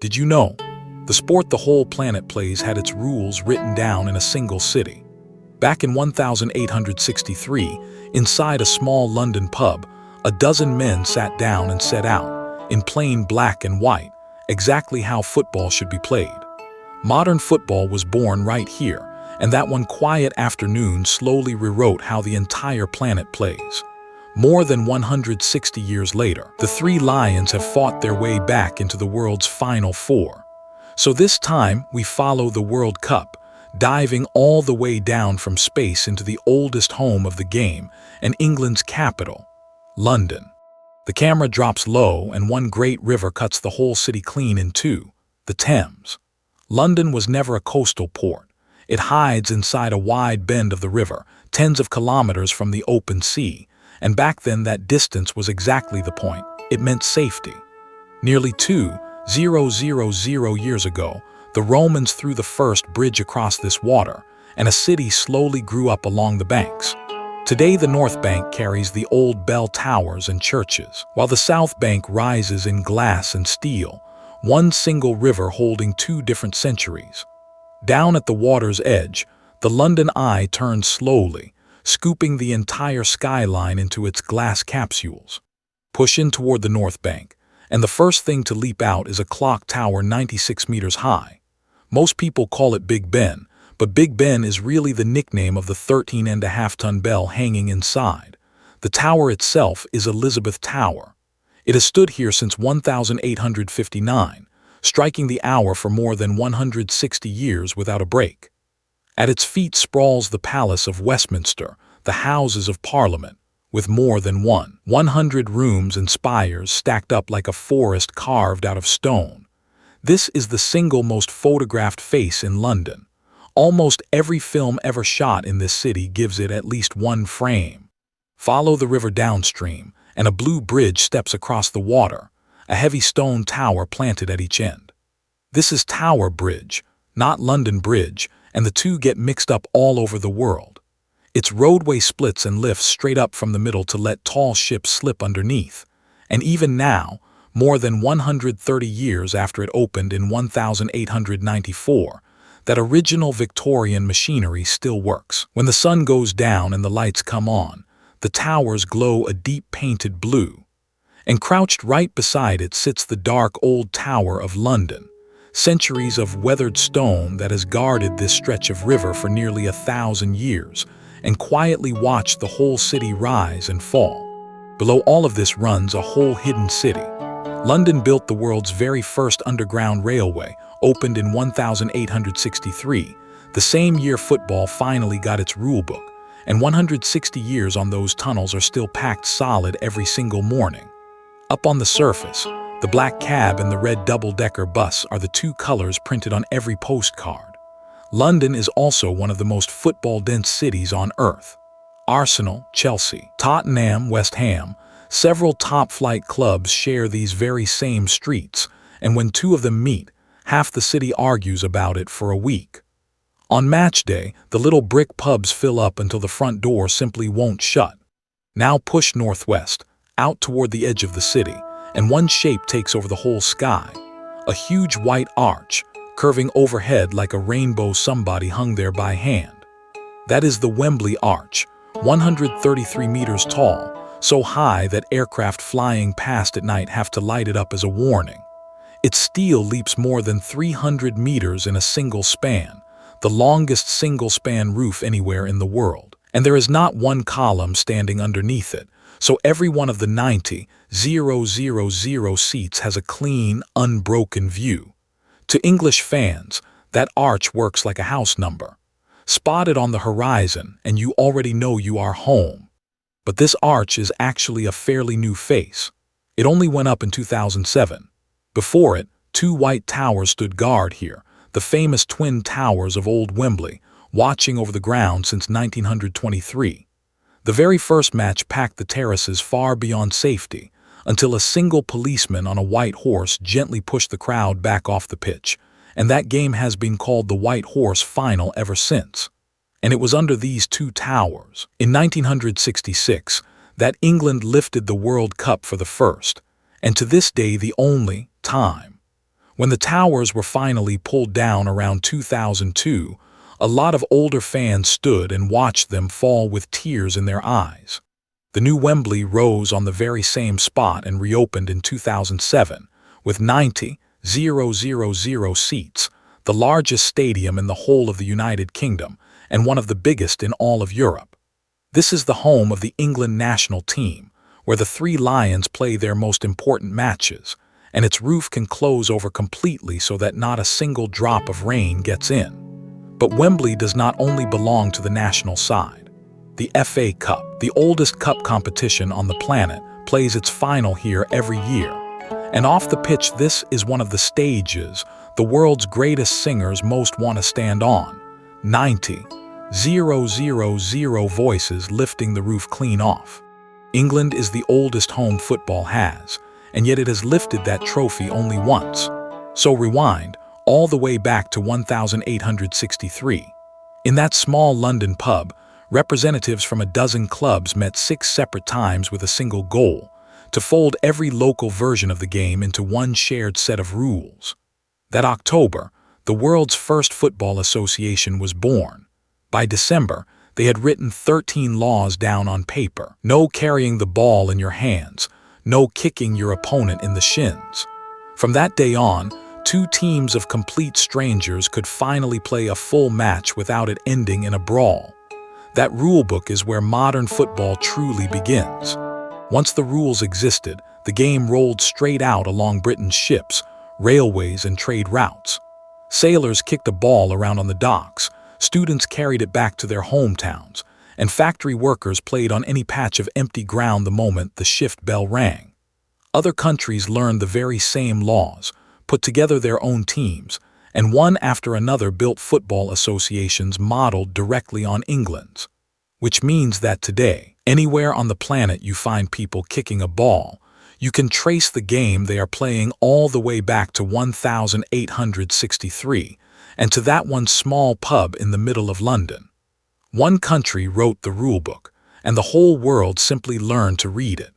Did you know? The sport the whole planet plays had its rules written down in a single city. Back in 1863, inside a small London pub, a dozen men sat down and set out, in plain black and white, exactly how football should be played. Modern football was born right here, and that one quiet afternoon slowly rewrote how the entire planet plays. More than 160 years later, the three lions have fought their way back into the world's Final Four. So this time, we follow the World Cup, diving all the way down from space into the oldest home of the game and England's capital, London. The camera drops low and one great river cuts the whole city clean in two, the Thames. London was never a coastal port. It hides inside a wide bend of the river, tens of kilometers from the open sea, and back then that distance was exactly the point. It meant safety. Nearly 2,000 years ago, the Romans threw the first bridge across this water, and a city slowly grew up along the banks. Today the North Bank carries the old bell towers and churches, while the South Bank rises in glass and steel, one single river holding two different centuries. Down at the water's edge, the London Eye turns slowly, scooping the entire skyline into its glass capsules. Push in toward the North Bank, and the first thing to leap out is a clock tower 96 meters high. Most people call it Big Ben, but Big Ben is really the nickname of the 13.5-ton bell hanging inside. The tower itself is Elizabeth Tower. It has stood here since 1859, striking the hour for more than 160 years without a break. At its feet sprawls the Palace of Westminster, the Houses of Parliament, with more than 100 rooms and spires stacked up like a forest carved out of stone. This is the single most photographed face in London. Almost every film ever shot in this city gives it at least one frame. Follow the river downstream, and a blue bridge steps across the water, a heavy stone tower planted at each end. This is Tower Bridge, not London Bridge, and the two get mixed up all over the world. Its roadway splits and lifts straight up from the middle to let tall ships slip underneath. And even now, more than 130 years after it opened in 1894, that original Victorian machinery still works. When the sun goes down and the lights come on, the towers glow a deep painted blue. And crouched right beside it sits the dark old Tower of London, centuries of weathered stone that has guarded this stretch of river for nearly 1,000 years and quietly watched the whole city rise and fall. Below all of this runs a whole hidden city. London built the world's very first underground railway, opened in 1863, the same year football finally got its rulebook, and 160 years on those tunnels are still packed solid every single morning. Up on the surface, the black cab and the red double-decker bus are the two colors printed on every postcard. London is also one of the most football-dense cities on Earth. Arsenal, Chelsea, Tottenham, West Ham, several top-flight clubs share these very same streets, and when two of them meet, half the city argues about it for a week. On match day, the little brick pubs fill up until the front door simply won't shut. Now push northwest, out toward the edge of the city, and one shape takes over the whole sky. A huge white arch, curving overhead like a rainbow somebody hung there by hand. That is the Wembley Arch, 133 meters tall, so high that aircraft flying past at night have to light it up as a warning. Its steel leaps more than 300 meters in a single span, the longest single-span roof anywhere in the world. And there is not one column standing underneath it, so every one of the 90,000 seats has a clean, unbroken view. To English fans, that arch works like a house number. Spot it on the horizon, and you already know you are home. But this arch is actually a fairly new face. It only went up in 2007. Before it, two white towers stood guard here, the famous twin towers of old Wembley, watching over the ground since 1923. The very first match packed the terraces far beyond safety, until a single policeman on a white horse gently pushed the crowd back off the pitch, and that game has been called the White Horse Final ever since. And it was under these two towers, in 1966, that England lifted the World Cup for the first, and to this day the only, time. When the towers were finally pulled down around 2002, a lot of older fans stood and watched them fall with tears in their eyes. The new Wembley rose on the very same spot and reopened in 2007, with 90,000 seats, the largest stadium in the whole of the United Kingdom and one of the biggest in all of Europe. This is the home of the England national team, where the Three Lions play their most important matches, and its roof can close over completely so that not a single drop of rain gets in. But Wembley does not only belong to the national side. The FA Cup, the oldest cup competition on the planet, plays its final here every year. And off the pitch, this is one of the stages the world's greatest singers most want to stand on. 90,000 voices lifting the roof clean off. England is the oldest home football has, and yet it has lifted that trophy only once. So rewind all the way back to 1863. In that small London pub, representatives from a dozen clubs met 6 separate times with a single goal: to fold every local version of the game into one shared set of rules. That October, the world's first football association was born. By December, they had written 13 laws down on paper. No carrying the ball in your hands. No kicking your opponent in the shins. From that day on, 2 teams of complete strangers could finally play a full match without it ending in a brawl. That rulebook is where modern football truly begins. Once the rules existed, the game rolled straight out along Britain's ships, railways, and trade routes. Sailors kicked a ball around on the docks, students carried it back to their hometowns, and factory workers played on any patch of empty ground the moment the shift bell rang. Other countries learned the very same laws, put together their own teams, and one after another built football associations modeled directly on England's. Which means that today, anywhere on the planet you find people kicking a ball, you can trace the game they are playing all the way back to 1863, and to that one small pub in the middle of London. One country wrote the rulebook, and the whole world simply learned to read it.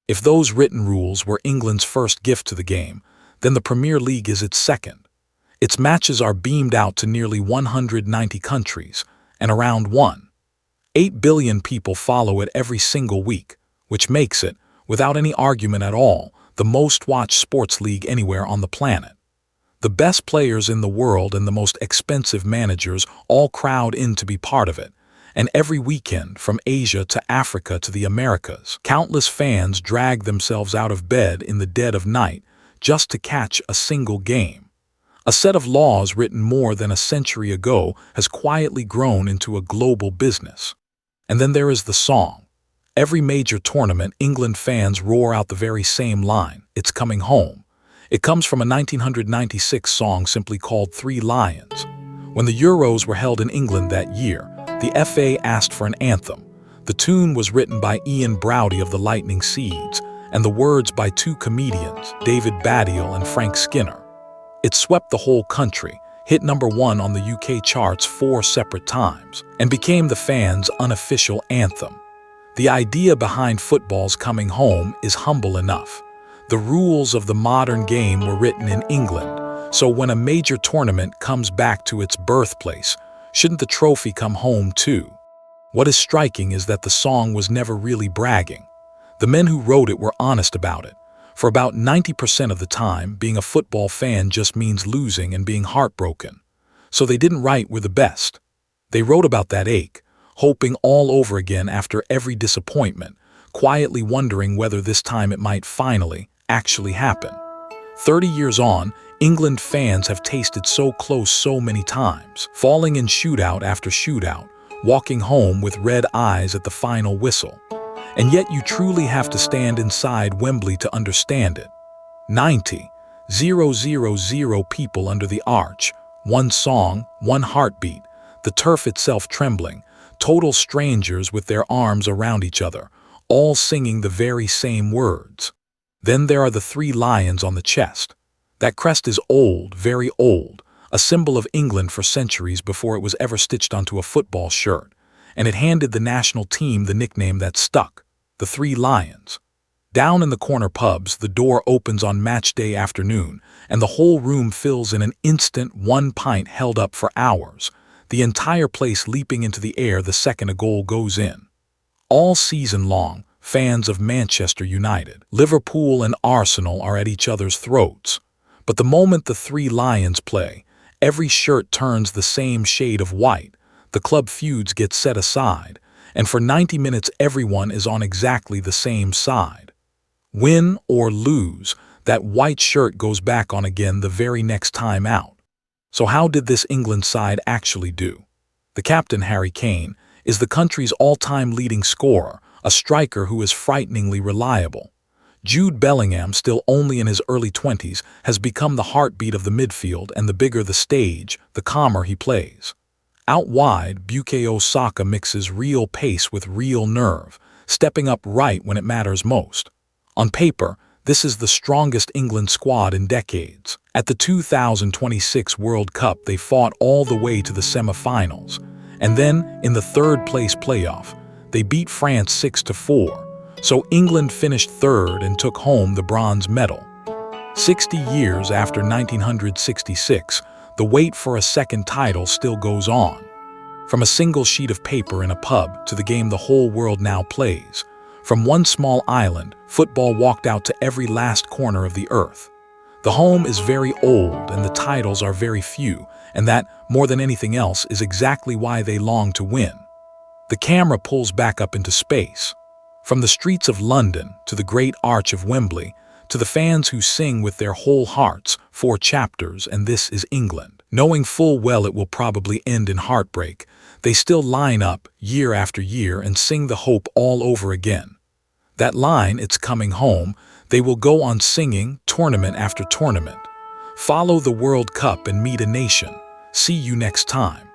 If those written rules were England's first gift to the game, then the Premier League is its second. Its matches are beamed out to nearly 190 countries, and around 1.8 billion people follow it every single week, which makes it, without any argument at all, the most-watched sports league anywhere on the planet. The best players in the world and the most expensive managers all crowd in to be part of it. And every weekend, from Asia to Africa to the Americas, countless fans drag themselves out of bed in the dead of night just to catch a single game. A set of laws written more than a century ago has quietly grown into a global business. And then there is the song. Every major tournament, England fans roar out the very same line: "It's coming home." It comes from a 1996 song simply called Three Lions. When the Euros were held in England that year, the FA asked for an anthem. The tune was written by Ian Browdy of the Lightning Seeds, and the words by 2 comedians, David Baddiel and Frank Skinner. It swept the whole country, hit #1 on the UK charts 4 separate times, and became the fans' unofficial anthem. The idea behind football's coming home is humble enough. The rules of the modern game were written in England, so when a major tournament comes back to its birthplace, shouldn't the trophy come home too? What is striking is that the song was never really bragging. The men who wrote it were honest about it. For about 90% of the time, being a football fan just means losing and being heartbroken. So they didn't write "we're the best." They wrote about that ache, hoping all over again after every disappointment, quietly wondering whether this time it might finally, actually happen. 30 years on, England fans have tasted so close so many times, falling in shootout after shootout, walking home with red eyes at the final whistle. And yet you truly have to stand inside Wembley to understand it. 90,000 people under the arch, one song, one heartbeat, the turf itself trembling, total strangers with their arms around each other, all singing the very same words. Then there are the 3 lions on the chest. That crest is old, very old, a symbol of England for centuries before it was ever stitched onto a football shirt, and it handed the national team the nickname that stuck: the 3 Lions. Down in the corner pubs, the door opens on match day afternoon, and the whole room fills in an instant, one pint held up for hours, the entire place leaping into the air the second a goal goes in. All season long, fans of Manchester United, Liverpool and Arsenal are at each other's throats. But the moment the three Lions play, every shirt turns the same shade of white, the club feuds get set aside, and for 90 minutes everyone is on exactly the same side. Win or lose, that white shirt goes back on again the very next time out. So how did this England side actually do? The captain, Harry Kane, is the country's all-time leading scorer, a striker who is frighteningly reliable. Jude Bellingham, still only in his early 20s, has become the heartbeat of the midfield, and the bigger the stage, the calmer he plays. Out wide, Bukayo Saka mixes real pace with real nerve, stepping up right when it matters most. On paper, this is the strongest England squad in decades. At the 2026 World Cup, they fought all the way to the semi-finals, and then, in the third-place playoff, they beat France 6-4. So England finished third and took home the bronze medal. 60 years after 1966, the wait for a second title still goes on. From a single sheet of paper in a pub to the game the whole world now plays, from one small island, football walked out to every last corner of the earth. The home is very old and the titles are very few, and that, more than anything else, is exactly why they long to win. The camera pulls back up into space. From the streets of London to the great arch of Wembley, to the fans who sing with their whole hearts, 4 chapters, and this is England. Knowing full well it will probably end in heartbreak, they still line up year after year and sing the hope all over again. That line, "It's coming home," they will go on singing tournament after tournament. Follow the World Cup and meet a nation. See you next time.